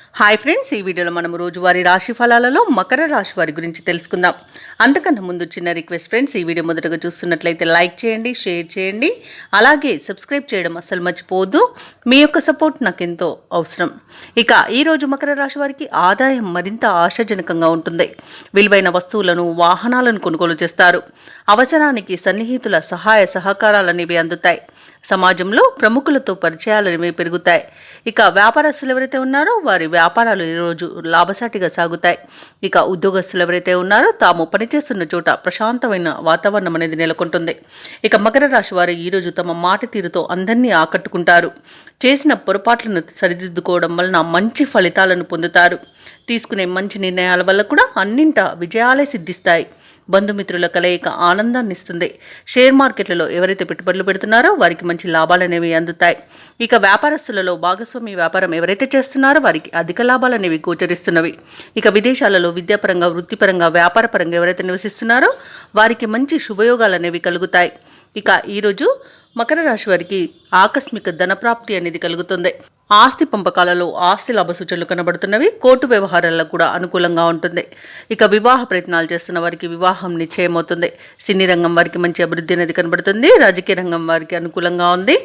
Hi friends, ఈ వీడియోలో మనం రోజువారీ రాశి ఫలాలలో మకర రాశి వారి గురించి తెలుసుకుందాం. అంతకన్నా ముందు చిన్న రిక్వెస్ట్ ఫ్రెండ్స్, ఈ వీడియో మొదటగా చూస్తున్నట్లయితే లైక్ చేయండి, షేర్ చేయండి, అలాగే సబ్స్క్రైబ్ చేయడం అస్సలు మర్చిపోవద్దు. మీ యొక్క సపోర్ట్ నాకు ఎంతో అవసరం. ఇక ఈరోజు మకర రాశి వారికి ఆదాయం మరింత ఆశాజనకంగా ఉంటుంది. విలువైన వస్తువులను, వాహనాలను కొనుగోలు చేస్తారు. అవసరానికి సన్నిహితుల సహాయ సహకారాలనేవి అందుతాయి. సమాజంలో ప్రముఖులతో పరిచయాలనేవి పెరుగుతాయి. ఇక వ్యాపారస్తులు ఎవరైతే ఉన్నారో వారి వ్యాపారాలు ఈరోజు లాభసాటిగా సాగుతాయి. ఇక ఉద్యోగస్తులు ఎవరైతే ఉన్నారో తాము పనిచేస్తున్న చోట ప్రశాంతమైన వాతావరణం అనేది నెలకొంటుంది. ఇక మకర రాశి వారు ఈరోజు తమ మాట తీరుతో అందరినీ ఆకట్టుకుంటారు. చేసిన పొరపాట్లను సరిదిద్దుకోవడం వలన మంచి ఫలితాలను పొందుతారు. తీసుకునే మంచి నిర్ణయాల వల్ల కూడా అన్నింటా విజయాలే సిద్ధిస్తాయి. బంధుమిత్రుల కలయిక ఆనందాన్ని ఇస్తుంది. షేర్ మార్కెట్లలో ఎవరైతే పెట్టుబడులు పెడుతున్నారో వారికి మంచి లాభాలు అనేవి అందుతాయి. ఇక వ్యాపారస్తులలో భాగస్వామి వ్యాపారం ఎవరైతే చేస్తున్నారో వారికి అధిక లాభాలు అనేవి గోచరిస్తున్నవి. ఇక విదేశాలలో విద్యాపరంగా, వృత్తిపరంగా, వ్యాపారపరంగా ఎవరైతే నివసిస్తున్నారో వారికి మంచి శుభయోగాలు అనేవి కలుగుతాయి. ఇక ఈరోజు మకర రాశి వారికి ఆకస్మిక ధనప్రాప్తి అనేది కలుగుతుంది. ఆస్తి పంపకాలలో ఆస్తి లాభ సూచనలు కనబడుతున్నవి. కోర్టు వ్యవహారాలకు కూడా అనుకూలంగా ఉంటుంది. ఇక వివాహ ప్రయత్నాలు చేస్తున్న వారికి వివాహం నిశ్చయమవుతుంది. సినీ రంగం వారికి మంచి అభివృద్ధి అనేది కనబడుతుంది. రాజకీయ రంగం వారికి అనుకూలంగా ఉంది.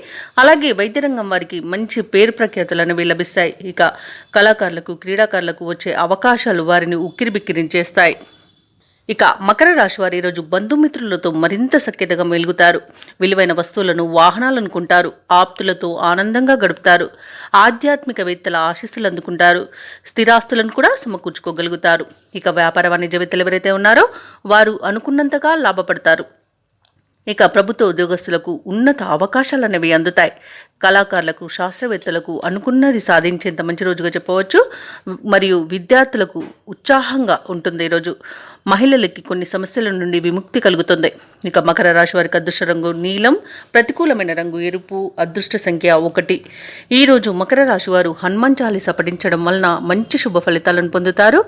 అలాగే వైద్య రంగం వారికి మంచి పేరు ప్రఖ్యాతులు అనేవి లభిస్తాయి. ఇక కళాకారులకు, క్రీడాకారులకు వచ్చే అవకాశాలు వారిని ఉక్కిరిబిక్కిరించేస్తాయి. ఇక మకర రాశి వారు ఈరోజు బంధుమిత్రులతో మరింత సఖ్యతగా మెలుగుతారు. విలువైన వస్తువులను, వాహనాలను కొంటారు. ఆప్తులతో ఆనందంగా గడుపుతారు. ఆధ్యాత్మికవేత్తల ఆశీస్సులు అందుకుంటారు. స్థిరాస్తులను కూడా సమకూర్చుకోగలుగుతారు. ఇక వ్యాపార వాణిజ్యవేత్తలు ఎవరైతే ఉన్నారో వారు అనుకున్నంతగా లాభపడతారు. ఇక ప్రభుత్వ ఉద్యోగస్తులకు ఉన్నత అవకాశాలు అనేవి అందుతాయి. కళాకారులకు, శాస్త్రవేత్తలకు అనుకున్నది సాధించేంత మంచి రోజుగా చెప్పవచ్చు. మరియు విద్యార్థులకు ఉత్సాహంగా ఉంటుంది ఈరోజు. మహిళలకి కొన్ని సమస్యల నుండి విముక్తి కలుగుతుంది. ఇక మకర రాశి వారికి అదృష్ట రంగు నీలం, ప్రతికూలమైన రంగు ఎరుపు, అదృష్ట సంఖ్య 1. ఈరోజు మకర రాశి వారు హనుమాన్ చాలీసా పఠించడం వలన మంచి శుభ ఫలితాలను పొందుతారు.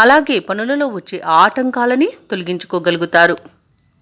అలాగే పనులలో వచ్చే ఆటంకాలని తొలగించుకోగలుగుతారు.